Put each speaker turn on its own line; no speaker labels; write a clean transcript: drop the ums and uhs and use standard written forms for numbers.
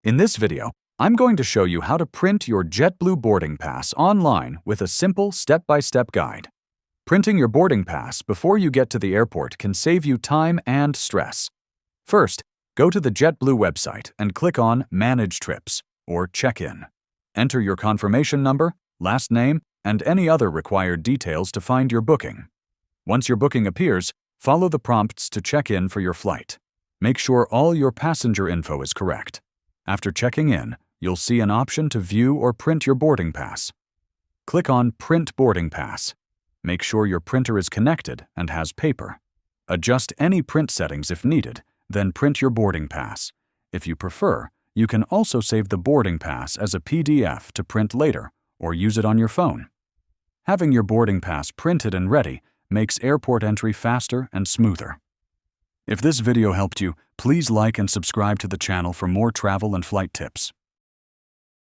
In this video, I'm going to show you how to print your JetBlue boarding pass online with a simple step-by-step guide. Printing your boarding pass before you get to the airport can save you time and stress. First, go to the JetBlue website and click on Manage Trips or Check-in. Enter your confirmation number, last name, and any other required details to find your booking. Once your booking appears, follow the prompts to check in for your flight. Make sure all your passenger info is correct. After checking in, you'll see an option to view or print your boarding pass. Click on Print Boarding Pass. Make sure your printer is connected and has paper. Adjust any print settings if needed, then print your boarding pass. If you prefer, you can also save the boarding pass as a PDF to print later or use it on your phone. Having your boarding pass printed and ready makes airport entry faster and smoother. If this video helped you, please like and subscribe to the channel for more travel and flight tips.